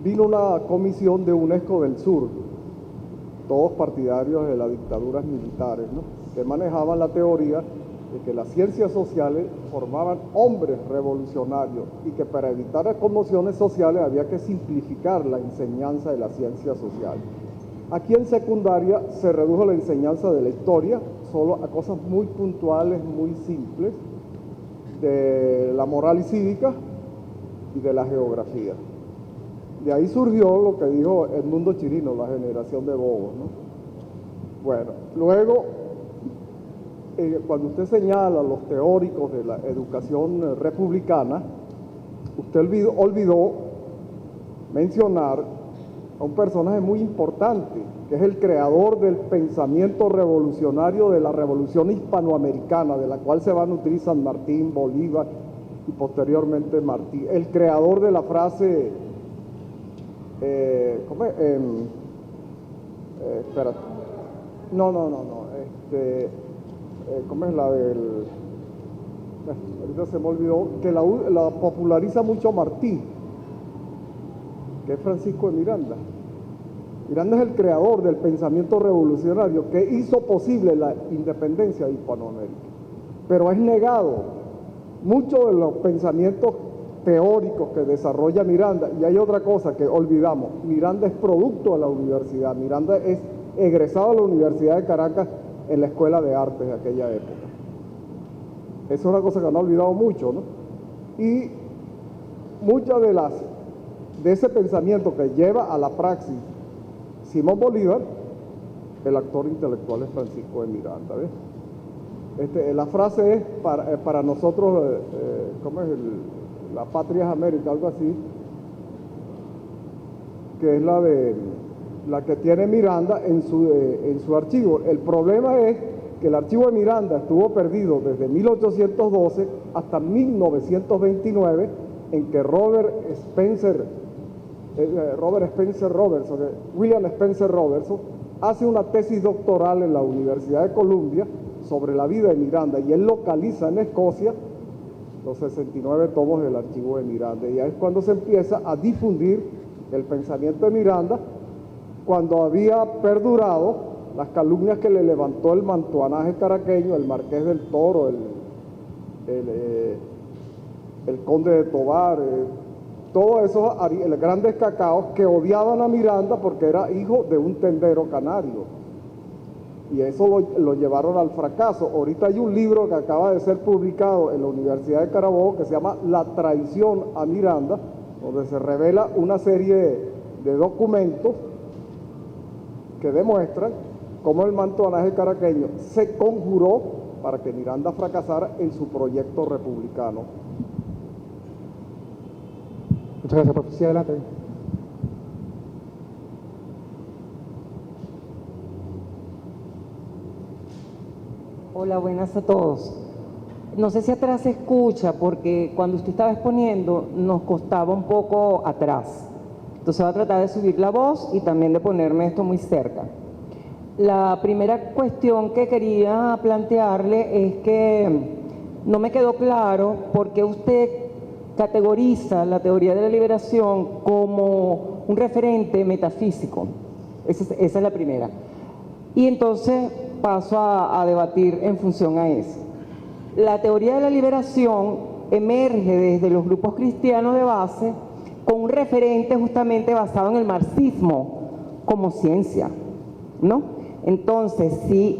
Vino una comisión de UNESCO del Sur, todos partidarios de las dictaduras militares, ¿no? Que manejaban la teoría de que las ciencias sociales formaban hombres revolucionarios y que para evitar las conmociones sociales había que simplificar la enseñanza de la ciencia social. Aquí en secundaria se redujo la enseñanza de la historia solo a cosas muy puntuales, muy simples, de la moral y cívica y de la geografía. De ahí surgió lo que dijo Edmundo Chirino, la generación de bobos, ¿no? Bueno, luego, cuando usted señala a los teóricos de la educación republicana, usted olvidó mencionar a un personaje muy importante, que es el creador del pensamiento revolucionario de la revolución hispanoamericana, de la cual se va a nutrir San Martín, Bolívar y posteriormente Martí. El creador de la frase, espérate, ¿cómo es la del? Ahorita se me olvidó, que la populariza mucho Martí, que es Francisco de Miranda. Miranda es el creador del pensamiento revolucionario que hizo posible la independencia de Hispanoamérica, pero es negado. Muchos de los pensamientos teóricos que desarrolla Miranda, y hay otra cosa que olvidamos, Miranda es producto de la universidad, Miranda es egresado de la Universidad de Caracas en la Escuela de Artes de aquella época. Esa es una cosa que han olvidado mucho, ¿no? Y muchas de ese pensamiento que lleva a la praxis Simón Bolívar, el actor intelectual es Francisco de Miranda, ¿ves? La frase es para nosotros, ¿cómo es? La patria es América, algo así, que es la que tiene Miranda en su archivo. El problema es que el archivo de Miranda estuvo perdido desde 1812 hasta 1929, en que William Spencer Robertson hace una tesis doctoral en la Universidad de Columbia sobre la vida de Miranda, y él localiza en Escocia los 69 tomos del archivo de Miranda, y ahí es cuando se empieza a difundir el pensamiento de Miranda, cuando había perdurado las calumnias que le levantó el mantuanaje caraqueño, el Marqués del Toro, el Conde de Tovar, todos esos grandes cacaos que odiaban a Miranda porque era hijo de un tendero canario. Y eso lo llevaron al fracaso. Ahorita hay un libro que acaba de ser publicado en la Universidad de Carabobo que se llama La traición a Miranda, donde se revela una serie de documentos que demuestran cómo el mantuanaje caraqueño se conjuró para que Miranda fracasara en su proyecto republicano. Muchas gracias, profesor. Sí, adelante. Hola, buenas a todos. No sé si atrás se escucha, porque cuando usted estaba exponiendo nos costaba un poco atrás. Entonces voy a tratar de subir la voz y también de ponerme esto muy cerca. La primera cuestión que quería plantearle es que no me quedó claro por qué usted categoriza la teoría de la liberación como un referente metafísico. Esa es la primera. Y entonces paso a debatir en función a eso. La teoría de la liberación emerge desde los grupos cristianos de base con un referente justamente basado en el marxismo como ciencia, ¿no? Entonces, si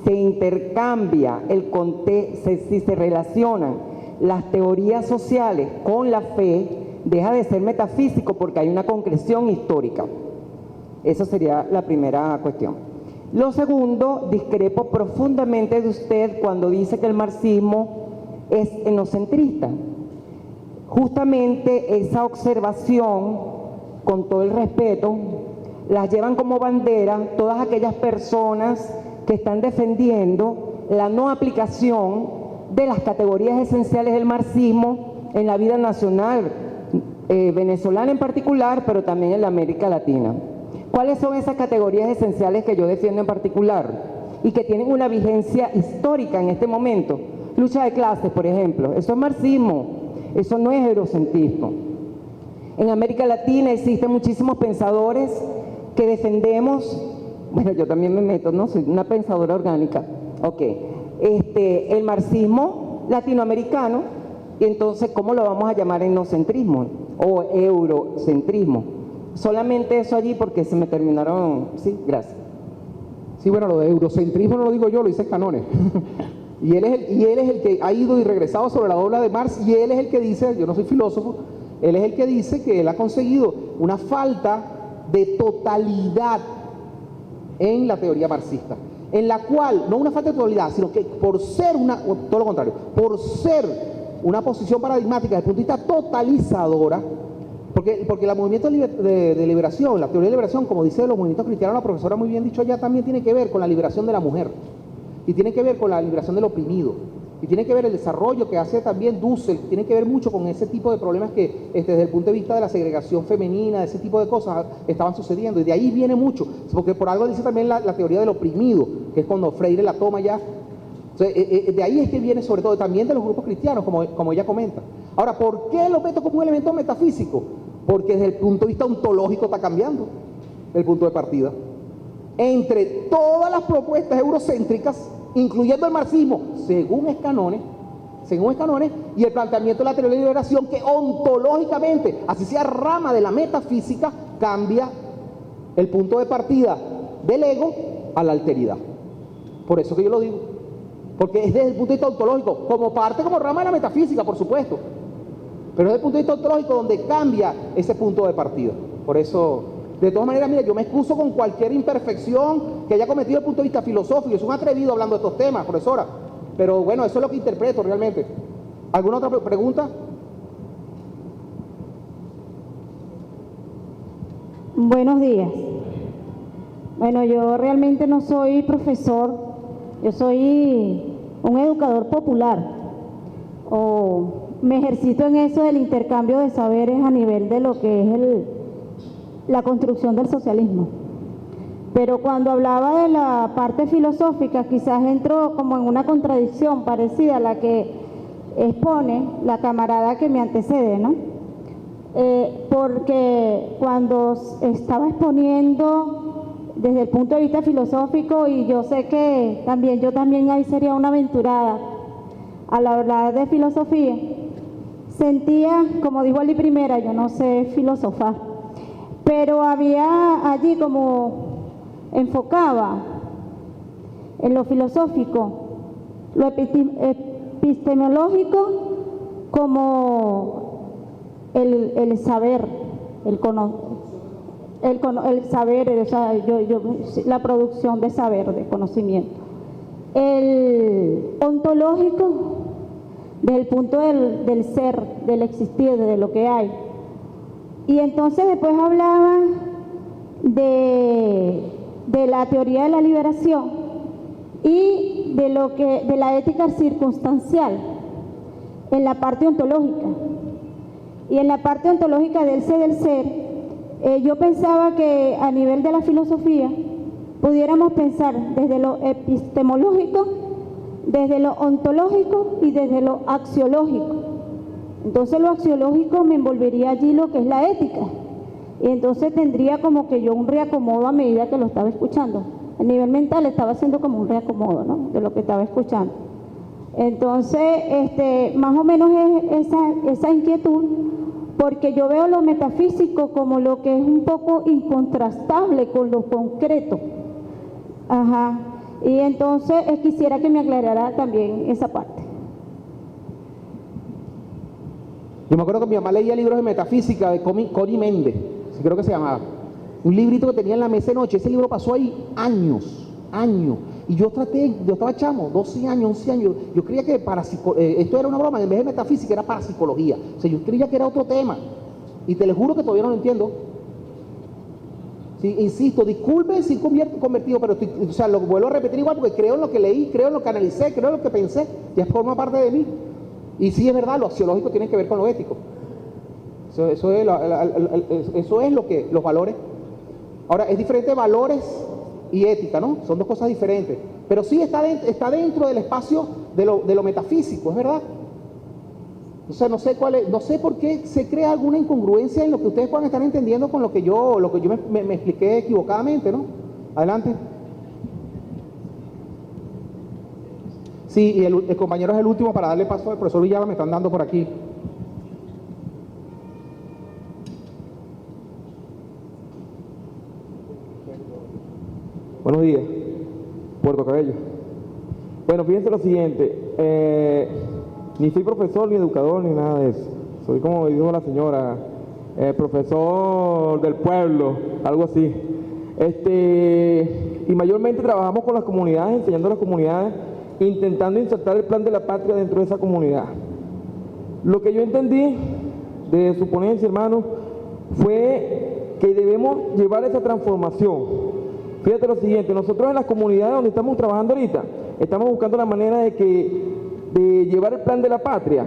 se intercambia el contexto, si se relacionan las teorías sociales con la fe, deja de ser metafísico porque hay una concreción histórica. Esa sería la primera cuestión. Lo segundo, discrepo profundamente de usted cuando dice que el marxismo es etnocentrista. Justamente esa observación, con todo el respeto, las llevan como bandera todas aquellas personas que están defendiendo la no aplicación de las categorías esenciales del marxismo en la vida nacional venezolana en particular, pero también en la América Latina. ¿Cuáles son esas categorías esenciales que yo defiendo en particular y que tienen una vigencia histórica en este momento? Lucha de clases, por ejemplo, eso es marxismo, eso no es eurocentrismo. En América Latina existen muchísimos pensadores que defendemos, bueno, yo también me meto, ¿no? Soy una pensadora orgánica, ok, el marxismo latinoamericano, y entonces, ¿cómo lo vamos a llamar etnocentrismo o eurocentrismo? Solamente eso allí porque se me terminaron, sí, gracias. Sí, bueno, lo de eurocentrismo no lo digo yo, lo dice Canones. Y él es el que ha ido y regresado sobre la obra de Marx, y él es el que dice, yo no soy filósofo, él es el que dice que él ha conseguido una falta de totalidad en la teoría marxista, en la cual, no una falta de totalidad, sino que por ser todo lo contrario, por ser una posición paradigmática desde el punto de vista totalizadora, porque el movimiento de liberación, la teoría de liberación, como dice los movimientos cristianos, la profesora muy bien dicho allá, también tiene que ver con la liberación de la mujer, y tiene que ver con la liberación del oprimido, y tiene que ver el desarrollo que hace también Dussel, tiene que ver mucho con ese tipo de problemas que desde el punto de vista de la segregación femenina, ese tipo de cosas estaban sucediendo, y de ahí viene mucho, porque por algo dice también la teoría del oprimido, que es cuando Freire la toma ya. Entonces, de ahí es que viene sobre todo también de los grupos cristianos, como ella comenta. Ahora, ¿por qué lo meto como un elemento metafísico? Porque desde el punto de vista ontológico está cambiando el punto de partida. Entre todas las propuestas eurocéntricas, incluyendo el marxismo, según Escanones, y el planteamiento de la teoría de liberación, que ontológicamente, así sea rama de la metafísica, cambia el punto de partida del ego a la alteridad. Por eso que yo lo digo, porque es desde el punto de vista ontológico, como rama de la metafísica, por supuesto, pero desde el punto de vista ontológico donde cambia ese punto de partida. Por eso, de todas maneras, mira, yo me excuso con cualquier imperfección que haya cometido desde el punto de vista filosófico. Yo soy un atrevido hablando de estos temas, profesora, pero bueno, eso es lo que interpreto realmente. ¿Alguna otra pregunta? Buenos días. Bueno, yo realmente no soy profesor, yo soy un educador popular, o me ejercito en eso del intercambio de saberes a nivel de lo que es la construcción del socialismo. Pero cuando hablaba de la parte filosófica, quizás entro como en una contradicción parecida a la que expone la camarada que me antecede, ¿no? Porque cuando estaba exponiendo desde el punto de vista filosófico, y yo sé que yo también ahí sería una aventurada al hablar de filosofía, sentía, como dijo Ali Primera, yo no sé filosofar, pero había allí como enfocaba en lo filosófico, lo epistemológico como el saber, el saber, o sea, la producción de saber, de conocimiento. El ontológico, desde el punto del ser, del existir, de lo que hay. Y entonces después hablaba de la teoría de la liberación y de la ética circunstancial en la parte ontológica. Y en la parte ontológica del ser, yo pensaba que a nivel de la filosofía pudiéramos pensar desde lo epistemológico, desde lo ontológico y desde lo axiológico. Entonces lo axiológico me envolvería allí lo que es la ética, y entonces tendría como que yo un reacomodo a medida que lo estaba escuchando. A nivel mental estaba haciendo como un reacomodo, ¿no?, de lo que estaba escuchando. Entonces, más o menos es esa inquietud, porque yo veo lo metafísico como lo que es un poco incontrastable con lo concreto. Ajá. Y entonces quisiera que me aclarara también esa parte. Yo me acuerdo que mi mamá leía libros de metafísica de Connie Méndez, sí, creo que se llamaba. Un librito que tenía en la mesa de noche. Ese libro pasó ahí años. Y yo estaba chamo, 12 años, 11 años. Yo creía que esto era una broma, en vez de metafísica era parapsicología. O sea, yo creía que era otro tema. Y te lo juro que todavía no lo entiendo. Sí, insisto, disculpen si convertido, pero lo vuelvo a repetir igual porque creo en lo que leí, creo en lo que analicé, creo en lo que pensé, ya forma parte de mí. Y sí es verdad, lo axiológico tiene que ver con lo ético. Eso es lo que, los valores. Ahora, es diferente valores y ética, ¿no? Son dos cosas diferentes. Pero sí está dentro del espacio de lo metafísico, es verdad. O sea, no sé por qué se crea alguna incongruencia en lo que ustedes puedan estar entendiendo con lo que yo me expliqué equivocadamente, ¿no? Adelante. Sí, y el compañero es el último para darle paso al profesor Villalba, me están dando por aquí. Buenos días, Puerto Cabello. Bueno, fíjense lo siguiente, ni soy profesor, ni educador, ni nada de eso. Soy, como dijo la señora, profesor del pueblo, algo así. Y mayormente trabajamos con las comunidades, enseñando a las comunidades, intentando insertar el plan de la patria dentro de esa comunidad. Lo que yo entendí de su ponencia, hermano, fue que debemos llevar esa transformación. Fíjate lo siguiente, nosotros en las comunidades donde estamos trabajando ahorita, estamos buscando la manera de llevar el plan de la patria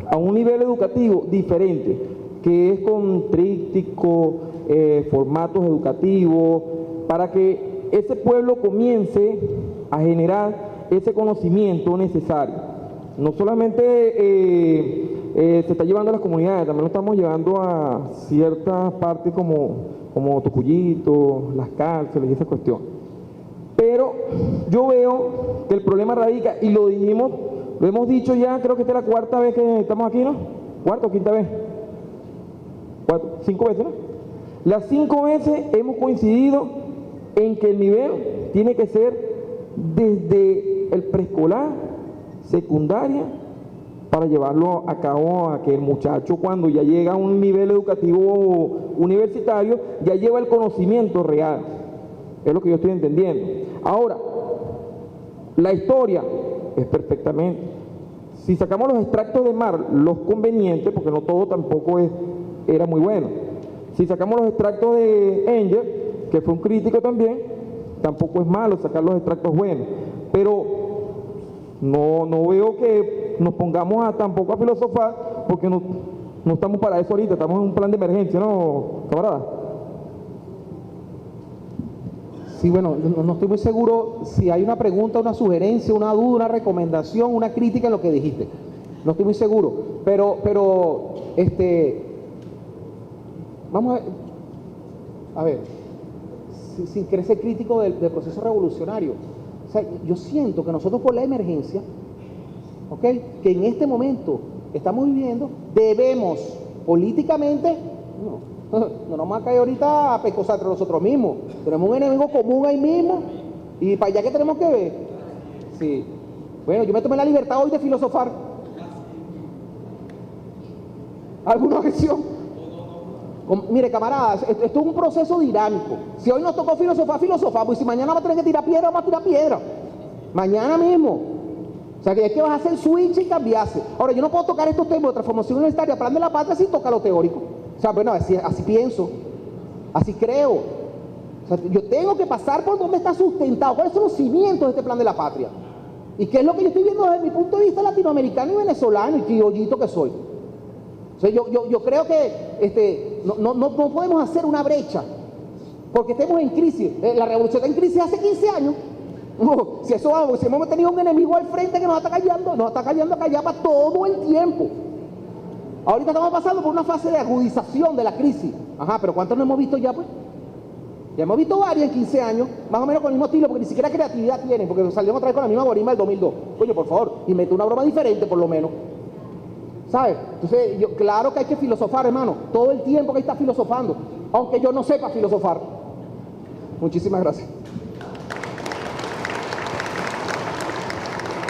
a un nivel educativo diferente, que es con tríptico, formatos educativos, para que ese pueblo comience a generar ese conocimiento necesario. No solamente se está llevando a las comunidades, también lo estamos llevando a ciertas partes como Tocuyito, las cárceles y esa cuestión. Pero yo veo que el problema radica, y lo hemos dicho ya, creo que esta es la cuarta vez que estamos aquí, ¿no? ¿Cuarta o quinta vez? 5 veces, ¿no? Las 5 veces hemos coincidido en que el nivel tiene que ser desde el preescolar, secundaria, para llevarlo a cabo a que el muchacho, cuando ya llega a un nivel educativo universitario, ya lleva el conocimiento real. Es lo que yo estoy entendiendo. Ahora, la historia es perfectamente. Si sacamos los extractos de Mar, los convenientes, porque no todo tampoco era muy bueno. Si sacamos los extractos de Engel, que fue un crítico también, tampoco es malo sacar los extractos buenos. Pero no veo que nos pongamos tampoco a filosofar, porque no estamos para eso ahorita, estamos en un plan de emergencia, ¿no, camarada? Sí, bueno, no estoy muy seguro si hay una pregunta, una sugerencia, una duda, una recomendación, una crítica en lo que dijiste. No estoy muy seguro, pero vamos a ver, sin querer ser crítico del proceso revolucionario. O sea, yo siento que nosotros por la emergencia, ¿ok?, que en este momento estamos viviendo, debemos políticamente, no nos vamos a caer ahorita a pescosar entre nosotros mismos. Tenemos un enemigo común ahí mismo y para allá que tenemos que ver. Sí. Bueno, yo me tomé la libertad hoy de filosofar. ¿Alguna objeción? Mire, camaradas, esto es un proceso dinámico. Si hoy nos tocó filosofamos, y si mañana vamos a tener que tirar piedra, vamos a tirar piedra. Mañana mismo. O sea, que es que vas a hacer switch y cambiarse. Ahora, yo no puedo tocar estos temas de transformación universitaria, plan de la patria, sin tocar lo teórico. O sea, bueno, así pienso, así creo. O sea, yo tengo que pasar por donde está sustentado, cuáles son los cimientos de este plan de la patria. Y qué es lo que yo estoy viendo desde mi punto de vista latinoamericano y venezolano y criollito que soy. O sea, yo creo que no podemos hacer una brecha porque estemos en crisis. La revolución está en crisis hace 15 años. Si hemos tenido un enemigo al frente que nos está callando acá para todo el tiempo. Ahorita estamos pasando por una fase de agudización de la crisis. Ajá, pero ¿cuántos no hemos visto ya, pues? Ya hemos visto varias en 15 años, más o menos con el mismo estilo, porque ni siquiera creatividad tienen, porque salieron otra vez con la misma guarima del 2002. Coño, por favor, y mete una broma diferente por lo menos. ¿Sabes? Entonces, claro que hay que filosofar, hermano, todo el tiempo que hay que estar filosofando, aunque yo no sepa filosofar. Muchísimas gracias.